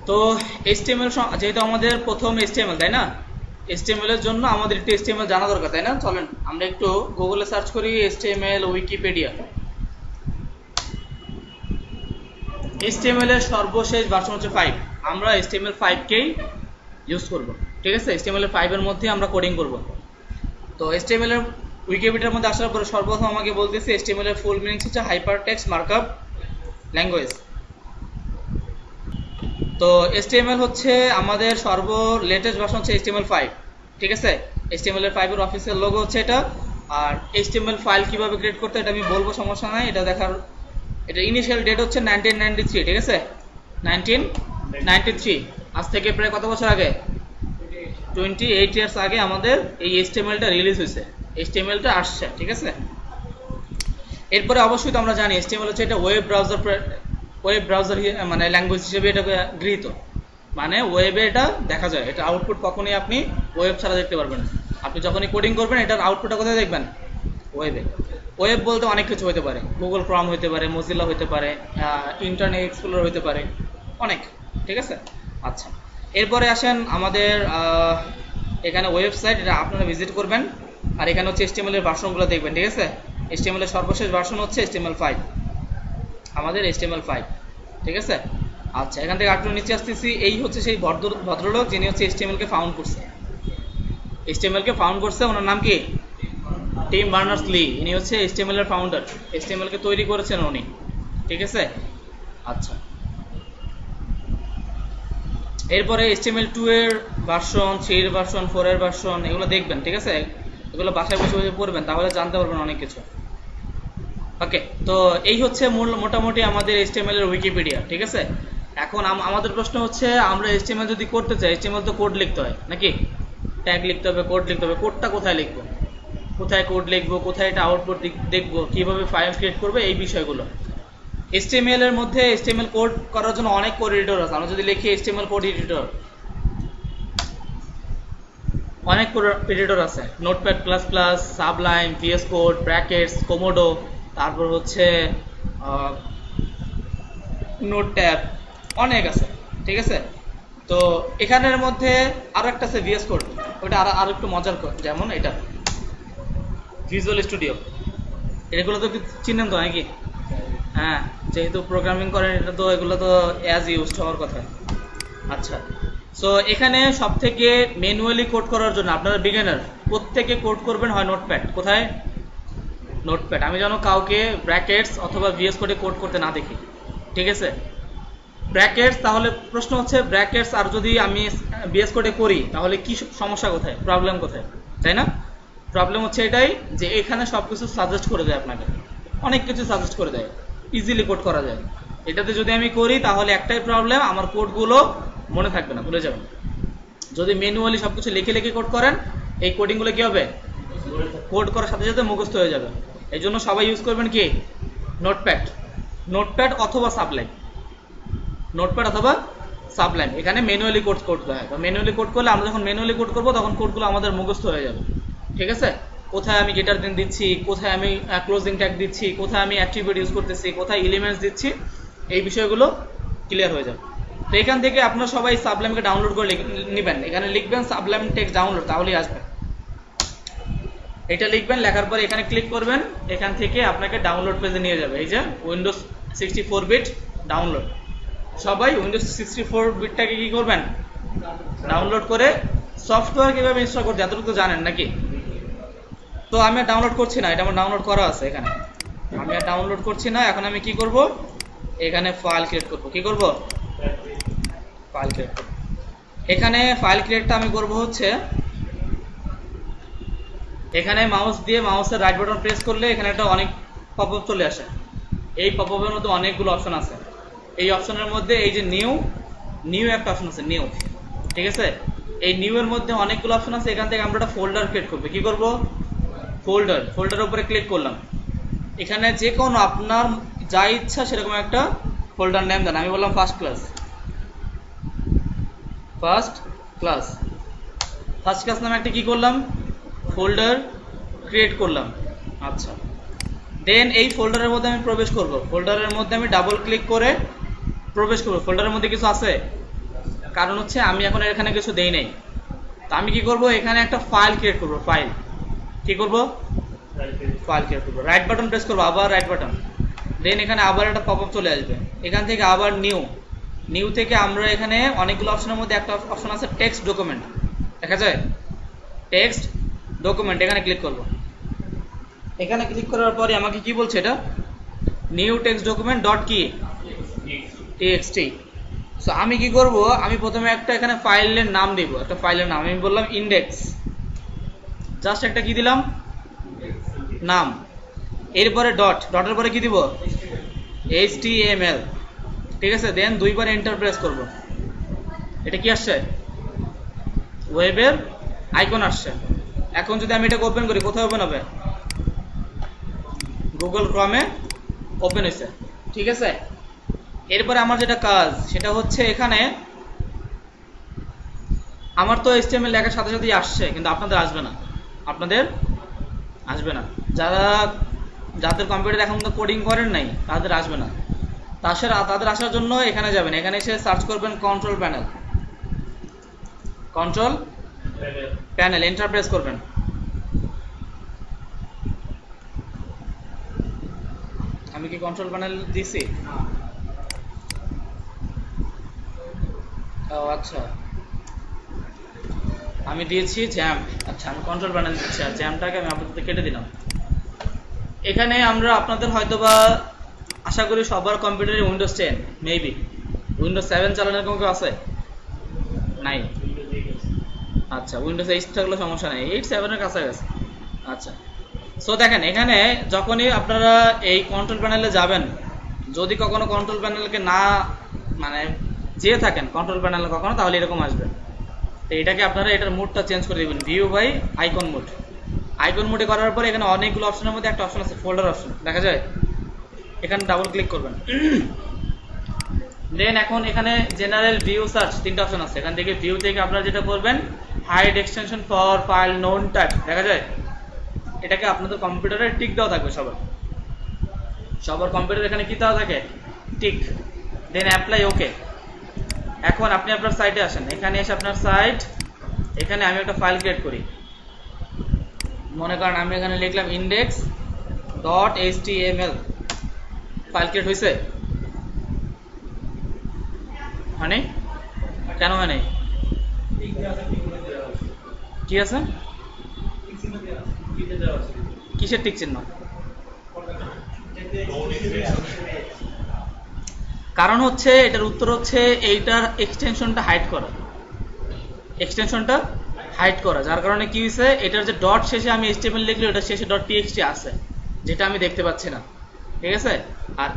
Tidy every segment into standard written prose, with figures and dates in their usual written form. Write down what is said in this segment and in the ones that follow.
তো HTML যেহেতু আমাদের প্রথম HTML, তাই না? HTML এর জন্য আমাদের একটু HTML জানা দরকার, তাই না? চলেন আমরা একটু গুগলে সার্চ করি HTML উইকিপিডিয়া। HTML এর সর্বশেষ ভার্সন হচ্ছে 5। আমরা HTML 5 কেই ইউজ করব, ঠিক আছে? HTML 5 এর মধ্যে আমরা কোডিং করব। তো HTML এর উইকিপিডিয়ার মধ্যে আসার পরে সর্বপ্রথম আমাকে বলতেছে HTML এর ফুল মিনিং হচ্ছে হাইপার টেক্সট মার্কআপ ল্যাঙ্গুয়েজ। তো HTML হচ্ছে আমাদের লেটেস্ট ভার্সন হচ্ছে HTML5, ঠিক আছে? HTML 5 এর অফিসিয়াল লোগো হচ্ছে এটা। আর HTML ফাইল কিভাবে ক্রিয়েট করতে এটা আমি বলবো, সমস্যা নাই। এটা ইনিশিয়াল ডেট হচ্ছে 1993, ঠিক আছে? 1993, আজ থেকে প্রায় কত বছর আগে? 28 ইয়ার্স আগে আমাদের এই HTMLটা রিলিজ হয়েছে, HTMLটা আসছে, ঠিক আছে? এরপরে অবশ্যই তো আমরা জানি HTML হচ্ছে এটা ওয়েব ব্রাউজার মানে ল্যাঙ্গুয়েজ হিসেবে এটা গৃহীত, মানে ওয়েবে এটা দেখা যায়। এটা আউটপুট কখনোই আপনি ওয়েব ছাড়া দেখতে পারবেন না। আপনি যখনই কোডিং করবেন এটার আউটপুটটা কোথায় দেখবেন? ওয়েবে। ওয়েব বলতে অনেক কিছু হতে পারে, গুগল ক্রম হতে পারে, মজিলা হতে পারে, ইন্টারনেট এক্সপ্লোরার হতে পারে, অনেক, ঠিক আছে? আচ্ছা, এরপরে আসেন আমাদের এখানে ওয়েবসাইট, এটা আপনারা ভিজিট করবেন। আর এখানে হচ্ছে HTML এর ভার্সনগুলো দেখবেন, ঠিক আছে? HTML এর সর্বশেষ ভার্সন হচ্ছে HTML5, আমাদের HTML5, ঠিক আছে? আচ্ছা, এখান থেকে একটু নিচে আসতেছি। এই হচ্ছে সেই ভদ্রলোক যিনি হচ্ছে HTML কে ফাউন্ড করছে। HTML কে ফাউন্ড করছে, ওনার নাম কি? Team Berners-Lee. ইনি হচ্ছে HTML এর ফাউন্ডার, HTML কে তৈরি করেছেন উনি, ঠিক আছে? আচ্ছা, এরপরে HTML2 এর ভার্সন, 3 এর ভার্সন, 4 এর ভার্সন, এগুলো দেখবেন, ঠিক আছে? এগুলো বাসায় বসে বসে পড়বেন, তাহলে জানতে পারবেন অনেক কিছু। ওকে, তো এই হচ্ছে মোটামুটি আমাদের HTML এর উইকিপিডিয়া, ঠিক আছে? এখন আমাদের প্রশ্ন হচ্ছে, আমরা HTML যদি করতে চাই, HTML তো কোড লিখতে হয় নাকি? ট্যাগ লিখতে হবে, কোড লিখতে হবে। কোডটা কোথায় লিখবো, কোথায় কোড লিখবো, কোথায় এটা আউটপুট দেখবো, কিভাবে ফাইল ক্রিয়েট করবে, এই বিষয়গুলো। HTML এর মধ্যে HTML কোড করার জন্য অনেক কোড এডিটর আছে। আমরা যদি লিখি HTML কোড এডিটর, অনেক কোড এডিটর আছে। Notepad plus plus, Sublime, VS code, brackets, Komodo, তারপর হচ্ছে নোট ট্যাব, অনেক আছে, ঠিক আছে? তো এখানের মধ্যে আরো একটা আছে VS কোড, ওটা আরো একটু মজার কোড, যেমন এটা ভিজুয়াল স্টুডিও। এগুলো তো চিনেন তো নাকি? হ্যাঁ, যেহেতু প্রোগ্রামিং করেন, এটা তো এগুলো তো অ্যাজ ইউজড হওয়ার কথা। আচ্ছা, সো এখানে সব থেকে ম্যানুয়ালি কোড করার জন্য আপনারা বিগিনার প্রত্যেকে কোড করবেন হয় নোটপ্যাড। কোথায়? নোটপ্যাড। আমি যেন কাউকে ব্র্যাকেটস অথবা VS কোডে কোড করতে না দেখি, ঠিক আছে? ব্র্যাকেটস, তাহলে প্রশ্ন হচ্ছে ব্র্যাকেটস আর যদি আমি VS কোডে করি তাহলে কি সমস্যা, কোথায় প্রবলেম, কোথায়, তাই না? প্রবলেম হচ্ছে এটাই যে এখানে সবকিছু সাজেস্ট করে দেয়, আপনাকে অনেক কিছু সাজেস্ট করে দেয়, ইজিলি কোড করা যায়। এটাতে যদি আমি করি তাহলে একটাই প্রবলেম, আমার কোডগুলো মনে থাকবে না, ভুলে যাবেন। যদি ম্যানুয়ালি সবকিছু লিখে লিখে কোড করেন, এই কোডিংগুলো কি হবে? কোড করার সাথে সাথে মুখস্থ হয়ে যাবে। এই জন্য সবাই ইউজ করবেন কি? নোটপ্যাড, নোটপ্যাড অথবা সাবলাইম, নোটপ্যাড অথবা সাবলাইম। এখানে ম্যানুয়ালি কোড করতে হয়। তো ম্যানুয়ালি কোড করলে, আমরা যখন ম্যানুয়ালি কোড করবো তখন কোডগুলো আমাদের মুখস্থ হয়ে যাবে, ঠিক আছে? কোথায় আমি গেটার দিন দিচ্ছি, কোথায় আমি ক্লোজিং ট্যাগ দিচ্ছি, কোথায় আমি অ্যাট্রিবিউট ইউজ করতেছি, কোথায় এলিমেন্টস দিচ্ছি, এই বিষয়গুলো ক্লিয়ার হয়ে যাবে। তো এখান থেকে আপনারা সবাই সাবলাইমকে ডাউনলোড করে নেবেন। এখানে লিখবেন সাবলাইম টেক্সট ডাউনলোড, তাহলেই আসবে। এটা লিখবেন, লেখার পরে এখানে ক্লিক করবেন, এখান থেকে আপনাকে ডাউনলোড পেজে নিয়ে যাবে। এই যে উইন্ডোজ 64 বিট ডাউনলোড। সবাই উইন্ডোজ 64 বিটটাকে কি করবেন? ডাউনলোড করে সফটওয়্যার কিভাবে ইনস্টল করতে এতটুকু জানেন নাকি? তো আমি আর ডাউনলোড করছি না, এটা আমার ডাউনলোড করা আছে এখানে। আমি আর ডাউনলোড করছি না। এখন আমি কি করব? এখানে ফাইল ক্রিয়েট করব। কি করব? ফাইল ক্রিয়েট করব। এখানে ফাইল ক্রিয়েটটা আমি করব হচ্ছে, এখানে মাউস দিয়ে মাউসের রাইট বাটন প্রেস করলে এখানে একটা অনেক পপআপ চলে আসে। এই পপআপের মধ্যে অনেকগুলো অপশন আছে। এই অপশনের মধ্যে এই যে নিউ একটা অপশন আছে, নিউ, ঠিক আছে? এই নিউ এর মধ্যে অনেকগুলো অপশন আছে। এখান থেকে আমরা একটা ফোল্ডার ক্রিয়েট করব। কি করব? ফোল্ডারের উপরে ক্লিক করলাম। এখানে যে কোনো আপনার যা ইচ্ছা সেরকম একটা ফোল্ডার নেম দেন। আমি বললাম ফার্স্ট ক্লাস নামে একটা কি করলাম? ফোল্ডার ক্রিয়েট করলাম। আচ্ছা, দেন এই ফোল্ডারের মধ্যে আমি প্রবেশ করব। ফোল্ডারের মধ্যে আমি ডাবল ক্লিক করে প্রবেশ করব। ফোল্ডারের মধ্যে কিছু আছে? কারণ হচ্ছে আমি এখন এখানে কিছু দেই নাই। তো আমি কি করব, এখানে একটা ফাইল ক্রিয়েট করব। ফাইল কি করব, ফাইল ক্রিয়েট করব। রাইট বাটন প্রেস করব, আবার রাইট বাটন, দেন এখানে আবার একটা পপআপ চলে আসবে। এখান থেকে আবার নিউ থেকে আমরা এখানে অনেকগুলো অপশনের মধ্যে একটা অপশন আছে টেক্সট ডকুমেন্ট, দেখা যায় টেক্সট ডকুমেন্ট, এখানে ক্লিক করব। এখানে ক্লিক করার পরে আমাকে কি বলছে, এটা নিউ টেক্সট ডকুমেন্ট ডট কি টিএক্সটি। সো আমি কি করব, আমি প্রথমে একটা এখানে ফাইলের নাম দিব, একটা ফাইলের নাম আমি বললাম ইন্ডেক্স, জাস্ট একটা কি দিলাম নাম, এরপরে ডটের পরে কি দিব HTML, ঠিক আছে। দেন দুইবার এন্টার প্রেস করব। এটা কি আসছে, ওয়েবের আইকন আসছে। এখন যদি আমি এটাকে ওপেন করি, কোথায় ওপেন হবে, গুগল ক্রমে ওপেন হয়েছে, ঠিক আছে। এরপরে আমার যেটা কাজ সেটা হচ্ছে এখানে আমার তো HTML লেখার সাথে সাথেই আসছে, কিন্তু আপনাদের আসবে না। যাদের কম্পিউটার এখন তো কোডিং করেন নাই তাদের আসবে না। তাদের আসার জন্য এখানে যাবেন, এখানে এসে সার্চ করবেন কন্ট্রোল প্যানেল, এন্টার প্রেস করবেন। আমি কি কন্ট্রোল প্যানেল দিছি? ও আচ্ছা, আমি দিয়েছি জ্যাম। আচ্ছা, আমি কন্ট্রোল প্যানেল দিচ্ছি, আর জ্যামটাকে আমি আপনাদের কেটে দিলাম। এখানে আমরা আপনাদের হয়তোবা আশা করি সবার কম্পিউটারে উইন্ডোজ 10, মেবি উইন্ডোজ 7 চালানোর কেউ আছে নাই? আচ্ছা, উইন্ডোজ 8 থাকলে সমস্যা নেই, 8 7 এর কাছাকাছি। আচ্ছা, সো দেখেন এখানে যখনই আপনারা এই কন্ট্রোল প্যানেলে যাবেন, যদি কখনো কন্ট্রোল প্যানেলকে না মানে যেয়ে থাকেন কন্ট্রোল প্যানেলে কখনো, তাহলে এরকম আসবে। তো এটাকে আপনারা এটার মোডটা চেঞ্জ করে দিবেন, ভিউ বাই আইকন মোডে করার পরে এখানে অনেকগুলো অপশনের মধ্যে একটা অপশন আছে ফোল্ডার অপশন, দেখা যায়, এখানে ডাবল ক্লিক করবেন। দেন এখন এখানে জেনারেল ভিউ সার্চ 3টা অপশন আছে, এখান থেকে ভিউ থেকে আপনারা যেটা করবেন hide extension for file known type, দেখা যায় এটাকে আপনাদের কম্পিউটারে টিক দেওয়া থাকবে। সবার কম্পিউটার এখানে কি দেওয়া থাকে, টিক। দেন অ্যাপ্লাই, ওকে। এখন আপনি আপনার সাইটে আসেন, এখানে এসে আপনার সাইট, এখানে আমি একটা ফাইল ক্রিয়েট করি। মনে করেন আমি এখানে লিখলাম index.html, ফাইল ক্রিয়েট হয়েছে? মানে কেন হয় নাই? কি আছে, কিসের টিক চিহ্ন? কারণ হচ্ছে এটার উত্তর হচ্ছে এইটার এক্সটেনশনটা হাইড করা, যার কারণে কি হয়েছে, এটার যে ডট শেষে আমি HTML লিখলে ওটা শেষে .txt আছে, যেটা আমি দেখতে পাচ্ছি না, ঠিক আছে। আর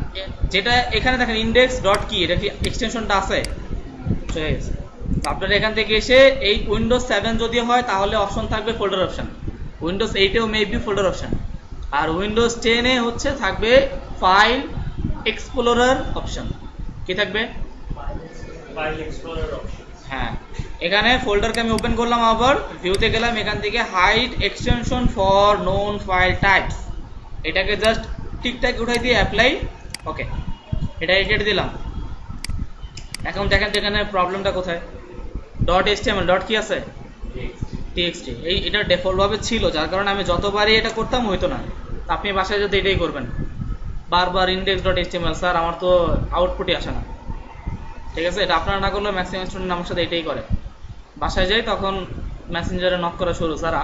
যেটা এখানে দেখেন ইন্ডেক্স ডট কি, এটা কি এক্সটেনশনটা আছে, চলে গেছে। আপনারা এখান থেকে এসে এই উইন্ডোজ 7 যদি হয় তাহলে অপশন থাকবে ফোল্ডার অপশন, উইন্ডোজ 8 এও মেবি ফোল্ডার অপশন, আর উইন্ডোজ 10 এ হচ্ছে থাকবে ফাইল এক্সপ্লোরার অপশন। কি থাকবে, ফাইল এক্সপ্লোরার অপশন। হ্যাঁ, এখানে ফোল্ডারকে আমি ওপেন করলাম, আবার ভিউতে গেলাম, এখান থেকে hide extension for known file types, এটাকে জাস্ট টিকটাক উঠাই দিয়ে অ্যাপ্লাই, ওকে, এটা এডিট দিলাম। এখন দেখেন এখানে প্রবলেমটা কোথায়, .html ডট কি আছে, txt, এটা ডিফল্ট ভাবে ছিল, যার কারণে আমি যতবারই এটা করতাম হইতো না। আপনি বাসায় যদি এটাই করবেন, বারবার index.html, স্যার আমার তো আউটপুটই আসে না, ঠিক আছে। এটা আপনারা না করলে ম্যাক্সিমাম স্টুডেন্ট আমার সাথে এটাই করে, বাসায় যাই তখন মেসেঞ্জারে নক করা শুরু, স্যার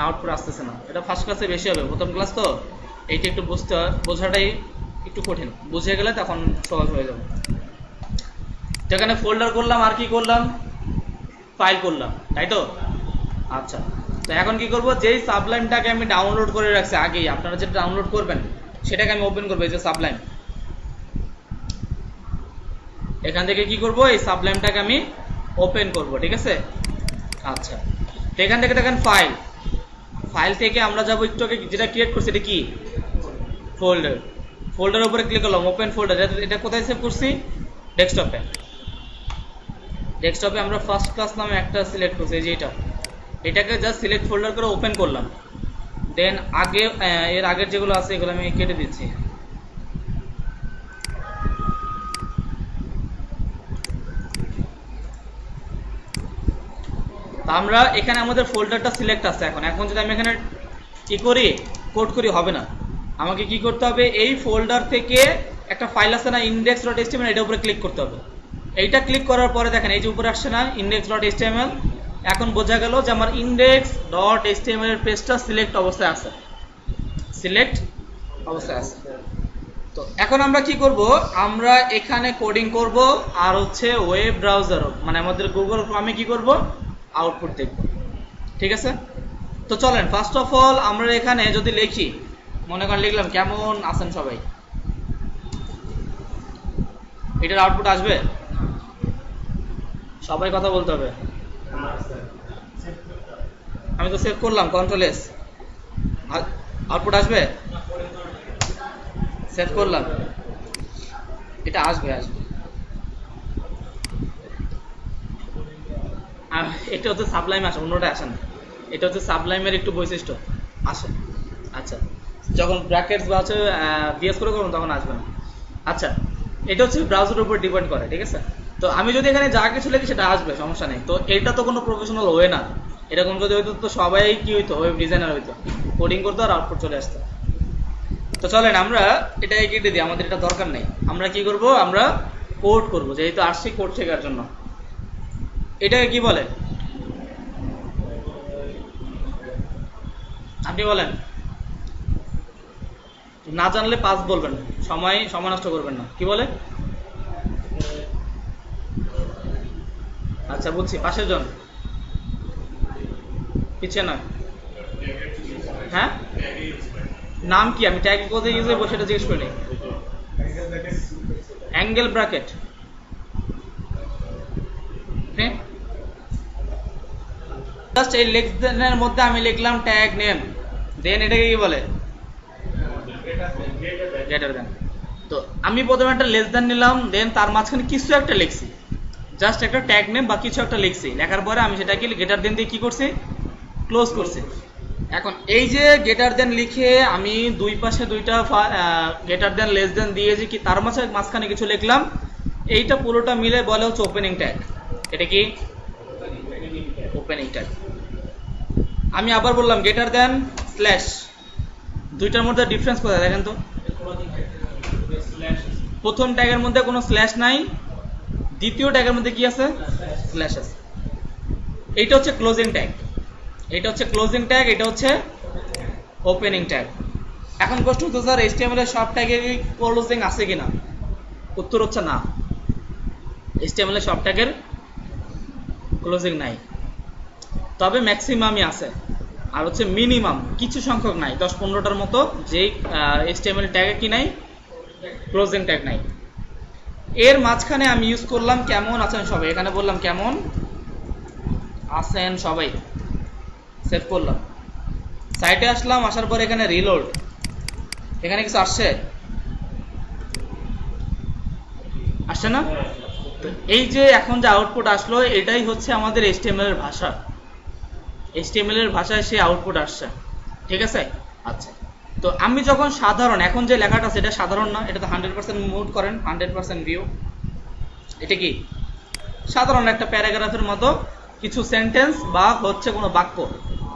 আউটপুট আসতেছে না। এটা ফার্স্ট ক্লাসে বেশি হবে, প্রথম ক্লাস তো এইটা একটু বোঝাটাই একটু কঠিন, বুঝে গেলে তখন সহজ হয়ে যাবে। যেখানে ফোল্ডার করলাম, আর কি করলাম, ফাইল করলাম, তাই তো। আচ্ছা, তো এখন কি করব, যেই সাবলাইমটাকে আমি ডাউনলোড করে রাখছি আগেই, আপনারা যেটা ডাউনলোড করবেন সেটাকে আমি ওপেন করবো, এই যে সাবলাইম, এখান থেকে কি করব, এই সাবলাইমটাকে আমি ওপেন করব, ঠিক আছে। আচ্ছা, তো এখান থেকে দেখেন ফাইল থেকে আমরা যাবো একটু আগে যেটা ক্রিয়েট করছি, এটা কি ফোল্ডার উপরে ক্লিক করলাম, ওপেন ফোল্ডার। এটা কোথায় সেভ করছি, ডেস্কটপে আমরা ফার্স্ট ক্লাস নামে একটা সিলেক্ট করছি, এই যে এটাকে জাস্ট সিলেক্ট ফোল্ডার করে ওপেন করলাম। দেন এর আগের যেগুলো আছে এগুলো আমি কেটে দিচ্ছি। তা আমরা এখানে আমাদের ফোল্ডারটা সিলেক্ট আছে। এখন যদি আমি এখানে কি করি, কোড করি, হবে না। আমাকে কি করতে হবে, এই ফোল্ডার থেকে একটা ফাইল আছে না index.html, এটার উপরে ক্লিক করতে হবে। এইটা ক্লিক করার পরে দেখেন এই যে উপরে আসছে না index.html, এখন বোঝা গেল যে আমার index.html এর পেজটা সিলেক্ট অবস্থায় আছে, সিলেক্ট অবস্থায় আছে। তো এখন আমরা কি করব, আমরা এখানে কোডিং করব আর হচ্ছে ওয়েব ব্রাউজার মানে আমাদের গুগল ক্রোমে কি করব, আউটপুট দেখব। ঠিক আছে, তো চলেন ফার্স্ট অফ অল আমরা এখানে যদি লিখি, মনে করেন লিখলাম কেমন আছেন সবাই, এটার আউটপুট আসবে? সবাই কথা বলতে হবে। আমি তো সেভ করলাম কন্ট্রোল এস, আউটপুট আসবে? সেভ করলাম, এটা আসবে। এটা হচ্ছে সাবলাইম আসে, অন্যটা আসে না। এটা হচ্ছে সাবলাইমের একটু বৈশিষ্ট্য, আসে। আচ্ছা, যখন ব্র্যাকেটস বা হচ্ছে ভিএস করে করুন তখন আসবে না। আচ্ছা, এটা হচ্ছে ব্রাউজারের উপর ডিপেন্ড করে। ঠিক আছে, তো আমি যদি এখানে যা কিছু লিখি সেটা আসবে, সমস্যা নেই। তো এটা তো কোনো প্রফেশনাল ওয়ে না। এরকম যদি হইতো তো সবাই কি হইতো, ওয়েব ডিজাইনার হইতো, কোডিং করতো আর আউটপুট চলে আসতো। তো চলেন আমরা এটাকে কেটে দিই, আমাদের এটা দরকার নেই। আমরা কি করব, আমরা কোড করব, যেহেতু আসছি কোড শেখার জন্য। এটাকে কি বলে আপনি বলেন? না জানলে পাস বলবেন, সময় নষ্ট করবেন না। কি বলে? আচ্ছা বলছি, পাশের জন পিছিয়ে নয়। হ্যাঁ, নাম কি? আমি ট্যাগ কোথায় ইউজ করব সেটা জিজ্ঞেস করিনি। অ্যাঙ্গেল ব্র্যাকেট, হ্যাঁ। জাস্ট এই লেখনের মধ্যে আমি লিখলাম ট্যাগ নেম, দেন এটাকে কি বলে, গ্রেটার দেন। তো আমি প্রথমে একটা লেস দেন নিলাম, দেন তার মাঝখানে কিছু একটা লিখছি, জাস্ট একটা ট্যাগ নেম বা কিছু একটা লিখছি। লেখার পরে আমি সেটাকে গ্রেটার দেন দিয়ে কি করছি, ক্লোজ করছি। এখন এই যে গ্রেটার দেন লিখে আমি দুই পাশে দুইটা গ্রেটার দেন লেস দেন দিয়েছি, কি তার মাঝখানে কিছু লিখলাম, এইটা পুরোটা মিলে বলে হচ্ছে ওপেনিং ট্যাগ। এটা কি ওপেনিং ট্যাগ। আমি আবার বললাম গ্রেটার দেন স্ল্যাশ, দুইটার মধ্যে ডিফারেন্স কোথায় দেখেন তো? প্রথম ট্যাগের মধ্যে কোনো স্ল্যাশ নাই, দ্বিতীয় ট্যাগের মধ্যে কি আছে, স্ল্যাশ আছে। এইটা হচ্ছে ক্লোজিং ট্যাগ, এটা হচ্ছে ক্লোজিং ট্যাগ, এটা হচ্ছে ওপেনিং ট্যাগ। এখন প্রশ্ন হচ্ছে স্যার HTML এর সব ট্যাগের ক্লোজিং আছে কিনা? উত্তর হচ্ছে না, HTML এর সব ট্যাগের ক্লোজিং নাই, তবে ম্যাক্সিমামই আছে। আর হচ্ছে মিনিমাম কিছু সংখ্যক নাই, 10-15টার মতো, যেই HTML ট্যাগে কি নাই, ক্লোজিং ট্যাগ নাই। এর মাঝখানে আমি ইউজ করলাম কেমন আছেন সবাই, এখানে বললাম কেমন আছেন সবাই, সেভ করলাম, সাইটে আসলাম, আসার পর এখানে রিলোড, এখানে কিছু আসছে না? তো এই যে এখন যে আউটপুট আসলো, এটাই হচ্ছে আমাদের HTML এর ভাষা, HTML এর ভাষায় সে আউটপুট আসছে। ঠিক আছে, আচ্ছা। তো আমি যখন সাধারণ, এখন যে লেখাটা সেটা সাধারণ না, এটা তো 100% মুভ করেন, 100% ভিউ, এটা কি সাধারণ একটা প্যারাগ্রাফের মতো কিছু সেন্টেন্স বা হচ্ছে কোনো বাক্য,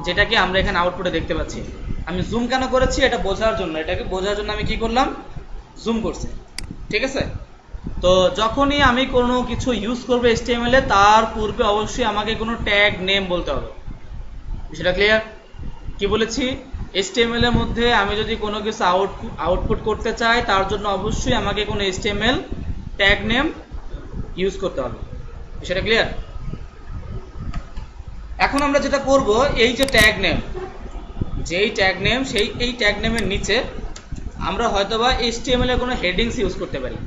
যেটাকে আমরা এখানে আউটপুটে দেখতে পাচ্ছি। আমি জুম কেন করেছি, এটা বোঝার জন্য, এটাকে বোঝার জন্য আমি কি করলাম, জুম করছি। ঠিক আছে, তো যখনই আমি কোনো কিছু ইউজ করবো HTML এ, তার পূর্বে অবশ্যই আমাকে কোনো ট্যাগ নেম বলতে হবে। সেটা ক্লিয়ার? কি বলেছি, HTML এর মধ্যে আমি যদি কোনো কিছু আউটপুট করতে চাই, তার জন্য অবশ্যই আমাকে কোনো HTML ট্যাগ নেম ইউজ করতে হবে। সেটা ক্লিয়ার? এখন আমরা যেটা করব, এই যে ট্যাগ নেম, যেই ট্যাগ নেম, সেই এই ট্যাগ নেমের নিচে আমরা হয়তোবা HTML এর কোনো হেডিংস ইউজ করতে পারি।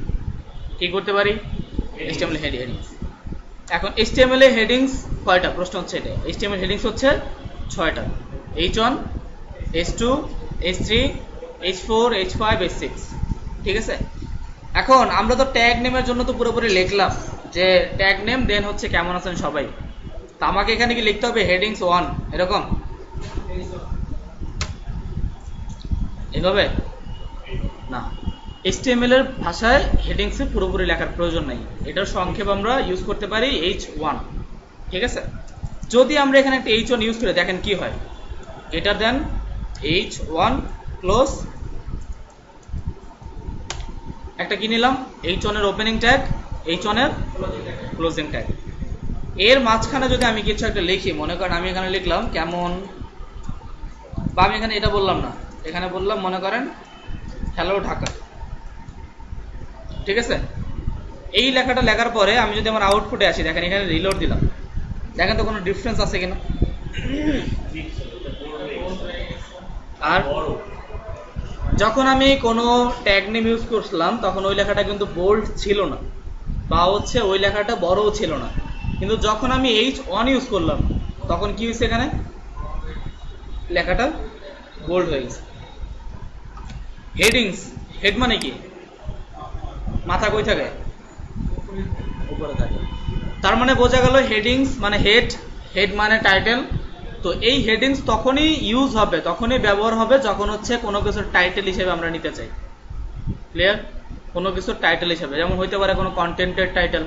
কি করতে পারি? HTML headings. এখন HTML এর হেডিংস কয়টা? প্রশ্ন হচ্ছে এটা। HTML হেডিংস হচ্ছে 6টা, H1, H2, H3, H4, H5, H6। ঠিক আছে, এখন আমরা তো ট্যাগ নেমের জন্য তো পুরোপুরি লিখলাম যে ট্যাগ নেম, দেন হচ্ছে কেমন আছেন সবাই। তো আমাকে এখানে কি লিখতে হবে হেডিংস 1 এরকম, এভাবে না। HTML এর ভাষায় হেডিংসে পুরোপুরি লেখার প্রয়োজন নাই, এটার সংক্ষেপ আমরা ইউজ করতে পারি H1। ঠিক আছে, যদি আমরা এখানে একটা H1 ইউজ করে দেখেন কি হয়, গ্রেটার দেন H1 ক্লোজ, একটা কি নিলাম H1 এর ওপেনিং ট্যাগ, H1 এর ক্লোজিং ট্যাগ। এর মাঝখানে যদি আমি কিছু একটা লিখি, মনে করেন আমি এখানে লিখলাম কেমন, বা আমি এখানে এটা বললাম না, এখানে বললাম মনে করেন হ্যালো ঢাকা, ঠিক আছে। এই লেখাটা লেখার পরে আমি যদি আমার আউটপুটে আসি, দেখেন এখানে রিলোড দিলাম, দেখেন তো কোনো ডিফারেন্স আছে কিনা। আর যখন আমি কোনো ট্যাগ নেম ইউজ করছিলাম তখন ওই লেখাটা কিন্তু বোল্ড ছিল না, বা হচ্ছে ওই লেখাটা বড়ও ছিল না, কিন্তু যখন আমি H1 ইউজ করলাম তখন কি হয়েছে, এখানে লেখাটা বোল্ড হয়ে গেছে। হেডিংস, হেড মানে কি, মাথা কই থাকে, উপরে থাকে, তার মানে বোঝা গেল হেডিংস মানে হেড, হেড মানে টাইটেল। তো এই হেডিংস তখনই ইউজ হবে, তখনই ব্যবহার হবে যখন হচ্ছে কোনো কিছুর টাইটেল হিসেবে আমরা নিতে চাই। ক্লিয়ার? কোনো কিছুর টাইটেল হিসেবে, যেমন হইতে পারে কোনো কন্টেন্টের টাইটেল,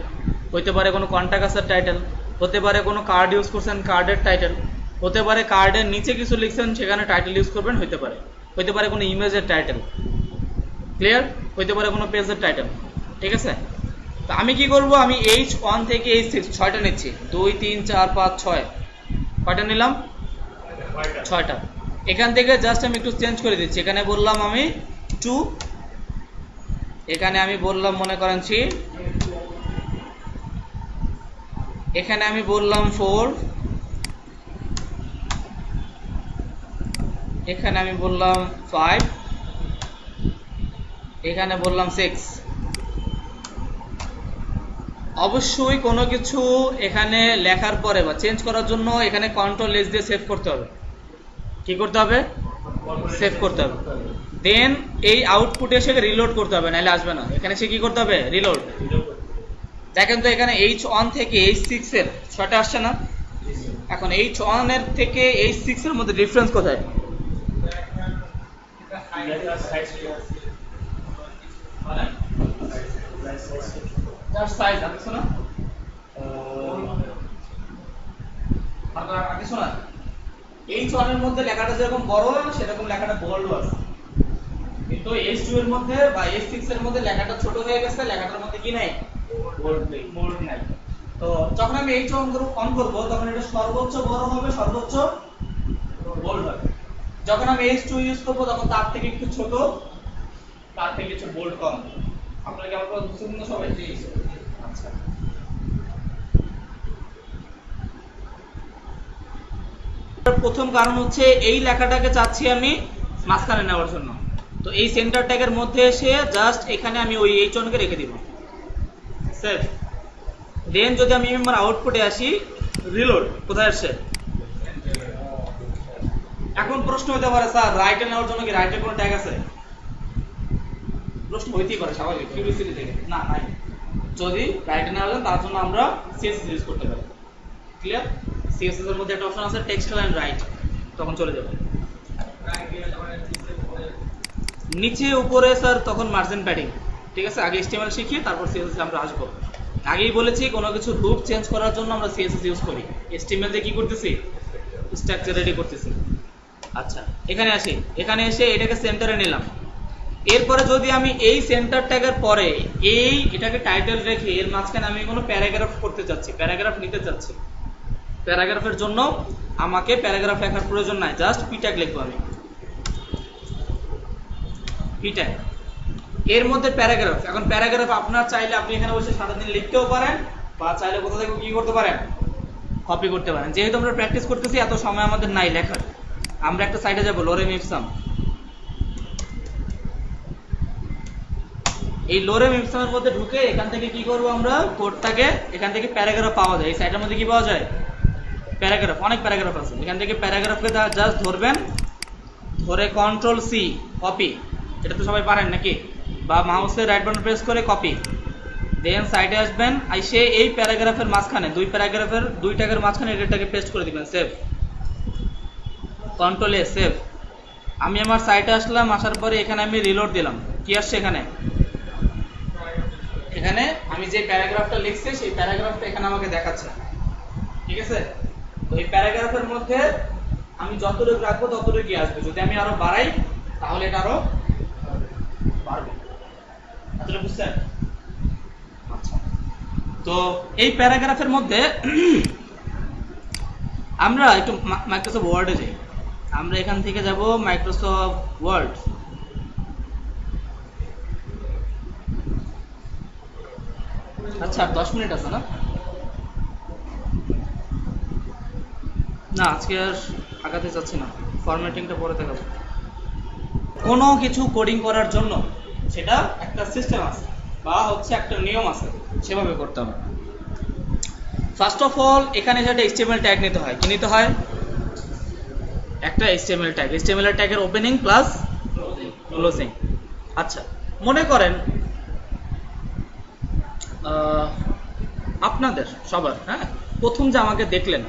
হইতে পারে কোনো কন্টাক্টের টাইটেল, হতে পারে কোনো কার্ড ইউজ করছেন কার্ডের টাইটেল, হতে পারে কার্ডের নিচে কিছু লিখছেন সেখানে টাইটেল ইউজ করবেন, হইতে পারে কোনো ইমেজের টাইটেল। ক্লিয়ার? হইতে পারে কোনো পেজের টাইটেল, ঠিক আছে। তো আমি কি করব, আমি H1 থেকে H6 ছয়টা নিচ্ছি, 2 3 4 5 6, কয়টা নিলাম, 6টা। এখান থেকে জাস্ট আমি একটু চেঞ্জ করে দিচ্ছি, এখানে বললাম আমি 2, এখানে আমি বললাম মনে করেন 3, এখানে আমি বললাম 4, এখানে আমি বললাম 5, এখানে বললাম 6। অবশ্যই কোনো কিছু এখানে লেখার পরে বা চেঞ্জ করার জন্য এখানে কন্ট্রোল এস দিয়ে সেভ করতে হবে। কি করতে হবে, সেভ করতে হবে। দেন এই আউটপুটে এসে রিলোড করতে হবে, নাহলে আসবে না। এখানে সে কি করতে হবে, রিলোড। দেখেন তো এখানে H1 থেকে H6 এর 6টা আসছে না, এখন H1 এর থেকে H6 এর মধ্যে ডিফারেন্স কোথায়, সাইজ আছে না, আগে শোনা, H1 এর মধ্যে লেখাটা যেরকম বড় সেরকম লেখাটা বোল্ড আছে, কিন্তু H2 এর মধ্যে বা H6 এর মধ্যে লেখাটা ছোট হয়ে গেছে, লেখাটার মধ্যে কি নাই, বোল্ড নাই। তো যখন আমি H1 অন করব তখন এটা সর্বোচ্চ বড় হবে, সর্বোচ্চ বোল্ড হবে। যখন আমি H2 ইউজ করব তখন তার থেকে একটু ছোট, তার থেকে কিছু বোল্ড কম। আপনারা কি আমার কথা বুঝছেন না সবাই? আচ্ছা, প্রথম কারণ হচ্ছে এই লেখাটাকে চাচ্ছি আমি মাঝখানে নেওয়ার জন্য, তো এই সেন্টার ট্যাগের মধ্যে এসে জাস্ট এখানে আমি ওই H1 কে রেখে দিব, সেভ। দেন যদি আমি আমার আউটপুটে আসি, রিলোড, কোথায় আসছে, এখন প্রশ্ন হতে পারে স্যার রাইটে নেওয়ার জন্য কি রাইটে কোনো ট্যাগ আছে, প্রশ্ন হইতেই পারে স্বাভাবিক, কিউরিওসিটি থেকে, না নাই। যদি রাইটে নেওয়ার জন্য তার জন্য আমরা সিএসএস ইউজ করতে পারি। ক্লিয়ার? সিএসএস এর মধ্যে একটা অপশন আছে টেক্সট লাইন রাইট, তখন চলে যাবে। নিচে উপরে স্যার তখন মার্জিন প্যাডিং, ঠিক আছে। আগে HTML শিখি তারপর সিএসএস আমরা আসবো। আগেই বলেছি কোনো কিছু রূপ চেঞ্জ করার জন্য আমরা সিএসএস ইউজ করি, HTML দিয়ে কি করতেছি, স্ট্রাকচার রেডি করতেছি। আচ্ছা, এখানে আসি, এখানে এসে এটাকে সেন্টারে নিলাম। এরপরে যদি আমি এই সেন্টার ট্যাগের পরে এটাকে টাইটেল রেখে এর মাঝখানে আমি কোনো প্যারাগ্রাফ করতে চাচ্ছি, প্যারাগ্রাফ নিতে চাচ্ছি, প্যারাগ্রাফের জন্য আমাকে প্যারাগ্রাফ লেখার প্রয়োজন নাই, জাস্ট পি ট্যাগ লিখবো আমি, পি ট্যাগ। এর মধ্যে প্যারাগ্রাফ, এখন প্যারাগ্রাফ আপনার চাইলে আপনি এখানে বসে সারাদিন লিখতেও পারেন, বা চাইলে কোথা থেকে কি করতে পারেন, কপি করতে পারেন। যেহেতু আমরা প্র্যাকটিস করতেছি, এত সময় আমাদের নাই লেখার, আমরা একটা সাইটে যাবো, লোরেম ইপসাম। এই লোরেম ইপসামের মধ্যে ঢুকে এখান থেকে কি করব, আমরা কোডটাকে, এখান থেকে প্যারাগ্রাফ পাওয়া যায়। এই সাইটের মধ্যে কি পাওয়া যায়, প্যারাগ্রাফ, অনেক প্যারাগ্রাফ আছে। এখান থেকে প্যারাগ্রাফকে জাস্ট ধরবেন, ধরে কন্ট্রোল সি, কপি, এটা তো সবাই পারেন নাকি, বা মাউসের রাইট বাটন প্রেস করে কপি। দেন সাইডে আসবেন, আইসে এই প্যারাগ্রাফের মাঝখানে, দুই প্যারাগ্রাফের দুই ট্যাগের মাঝখানে এটাকে পেস্ট করে দিবেন, সেভ, কন্ট্রোল এ, সেভ। আমি আমার সাইটে আসলাম, আসার পরে এখানে আমি রিলোড দিলাম, কি আসছে এখানে, এখানে আমি যে প্যারাগ্রাফটা লিখছি সেই প্যারাগ্রাফটা এখানে আমাকে দেখাচ্ছে, ঠিক আছে। তো এই প্যারাগ্রাফের মধ্যে আমি যতটুকু রাখবো ততটুকুই আসবে, যদি আমি আরো বাড়াই তাহলে এটা আরো বাড়বে। আসলে বুঝছেন? আচ্ছা, তো এই প্যারাগ্রাফের মধ্যে আমরা একটু মাইক্রোসফট ওয়ার্ডে যাই। আমরা এখান থেকে যাব মাইক্রোসফট ওয়ার্ড। আচ্ছা, 10 মিনিট আছে না? না, আজকে আর আগাতে যাচ্ছি না, ফরম্যাটিংটা পরে দেখাবো। কোনো কিছু কোডিং করার জন্য সেটা একটা সিস্টেম আছে বা হচ্ছে একটা নিয়ম আছে, সেভাবে করতে হবে। ফার্স্ট অফ অল এখানে সেটা HTML ট্যাগ নিতে হয়। কি নিতে হয়? একটা HTML ট্যাগ। HTML ট্যাগের ওপেনিং প্লাস ক্লোজিং। আচ্ছা, মনে করেন আপনাদের সবার, হ্যাঁ, প্রথম যে আমাকে দেখলেন,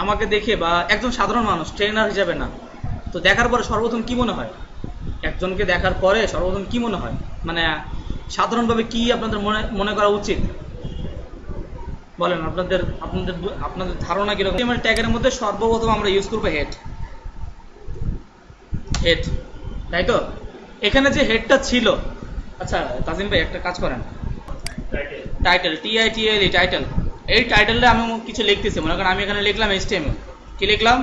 আমাকে দেখে বা একজন সাধারণ মানুষ, ট্রেনার হিসেবে না, তো দেখার পরে সর্বপ্রথম কি মনে হয়? একজনকে দেখার পরে সর্বপ্রথম কি মনে হয়, মানে সাধারণভাবে কি আপনাদের মনে করা উচিত বলেন? আপনাদের আপনাদের আপনাদের ধারণা কিরকম? HTML ট্যাগের মধ্যে সর্বপ্রথম আমরা ইউজ করবো হেড। হেড, তাই তো? এখানে যে হেডটা ছিল, আচ্ছা তাজিম ভাই একটা কাজ করেন, টাইটেল, TITLE, টাইটেল। এই টাইটেলটা আমি কিছু লিখতেছি, মনে করেন আমি এখানে লিখলাম HTML। কি লিখলাম?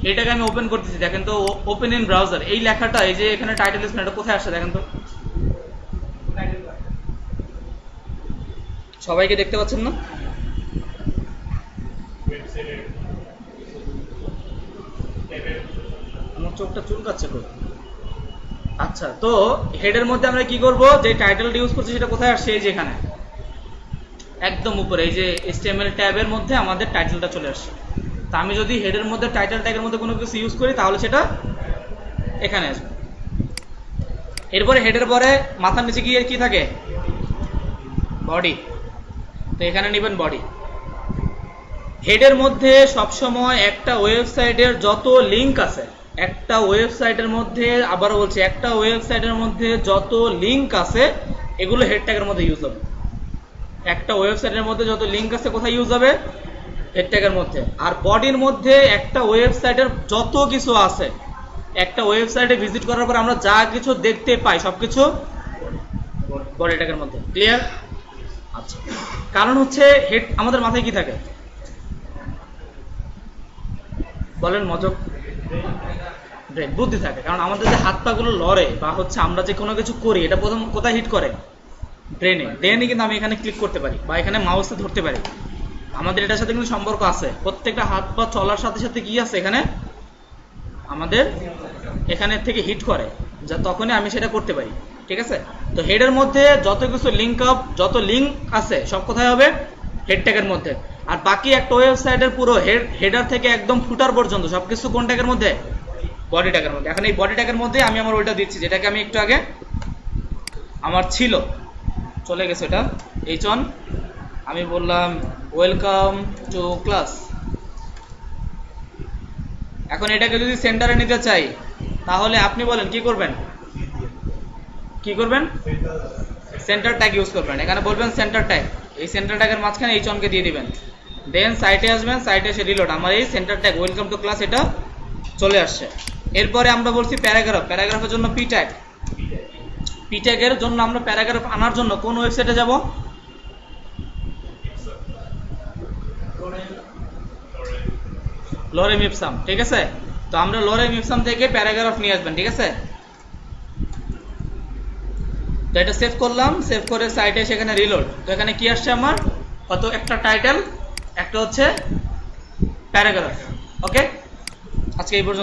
এটাকে আমি ওপেন করতেছি, দেখেন তো, ওপেন ইন ব্রাউজার। এই লেখাটা, এই যে এখানে টাইটেল লিখছেন, এটা কোথায় আসছে দেখেন তো? সবাইকে দেখতে পাচ্ছেন না? আমার চোখটা চুলকাচ্ছে খুব। আচ্ছা, তো হেডের মধ্যে আমরা কি করব? যে টাইটেলটা ইউজ করছি সেটা কোথায় আসছে? এই যে এখানে একদম উপরে, এই যে HTML ট্যাবের মধ্যে আমাদের টাইটেলটা চলে আসছে। তা আমি যদি হেডের মধ্যে টাইটেল ট্যাগের মধ্যে কোনো কিছু ইউজ করি তাহলে সেটা এখানে আসবে। এরপরে হেডের পরে মাথার নিচে গিয়ে কি থাকে? বডি। তো এখানে নেবেন বডি। হেডের মধ্যে সবসময় একটা ওয়েবসাইটের যত লিঙ্ক আছে, একটা ওয়েবসাইটের মধ্যে, আবারও বলছি, একটা ওয়েবসাইটের মধ্যে যত লিঙ্ক আছে এগুলো হেড ট্যাগের মধ্যে ইউজ হবে। একটা ওয়েবসাইটের মধ্যে যত লিঙ্ক আছে কোথায় ইউজ হবে? হেড ট্যাগের মধ্যে। আর বডির মধ্যে একটা ওয়েবসাইটের যত কিছু আছে, একটা ওয়েবসাইটে ভিজিট করার পর আমরা যা কিছু দেখতে পাই সবকিছু বডি ট্যাগের মধ্যে। ক্লিয়ার? আচ্ছা, কারণ হচ্ছে হেড, আমাদের মাথায় কি থাকে বলেন? মজক, ব্রেন, বুদ্ধি থাকে। কারণ আমাদের যে হাত পা গুলো লড়ে বা হচ্ছে আমরা যে কোনো কিছু করি, এটা প্রথম কোথায় হিট করে? ব্রেনে। ব্রেনে কিন্তু আমি এখানে ক্লিক করতে পারি বা এখানে মাউসে ধরতে পারি। আমাদের এটার সাথে কিন্তু সম্পর্ক আছে। প্রত্যেকটা হাত পা চলার সাথে সাথে কি আছে এখানে? আমাদের এখানে থেকে হিট করে, যা তখনই আমি সেটা করতে পারি। ঠিক আছে? তো হেডের মধ্যে যত কিছু লিঙ্ক আপ, যত লিঙ্ক আছে সব কোথায় হবে? হেড ট্যাগের মধ্যে। আর বাকি একটা ওয়েবসাইটের পুরো হেডার থেকে একদম ফুটার পর্যন্ত সবকিছু কোন ট্যাগের মধ্যে? বডি ট্যাগের মধ্যে। এখন এই বডি ট্যাগের মধ্যে আমি আমার ওইটা দিচ্ছি, যেটাকে আমি একটু আগে আমার ছিল, চলে গেছে এটা, H1। আমি বললাম ওয়েলকাম টু ক্লাস। এখন এটাকে যদি সেন্টারে নিতে চাই তাহলে আপনি বলেন কি করবেন? কি করবেন? সেন্টার ট্যাগ ইউজ করবেন। এখানে বলবেন সেন্টার ট্যাগ। এই সেন্টার ট্যাগের মাঝখানে H1 কে দিয়ে দিবেন। দেন সাইটে আসবেন, সাইটে এসে রিলোড। আমার এই centre tag welcome to class এটা চলে আসছে। এরপরে আমরা বলছি প্যারাগ্রাফ। প্যারাগ্রাফের জন্য পি ট্যাগ। পি ট্যাগের জন্য আমরা প্যারাগ্রাফ আনার জন্য কোন ওয়েবসাইটে যাব? Lorem ipsum. ঠিক আছে? তো আমরা লরেম ইপসাম থেকে প্যারাগ্রাফ নিয়ে আসবেন। ঠিক আছে? তো এটা সেভ করলাম, সেভ করে সাইটে সেখানে রিলোড। তো এখানে কি আসছে আমার? কত? একটা টাইটেল, একটা হচ্ছে প্যারাগ্রাফ। ওকে, আজকে এই পর্যন্ত।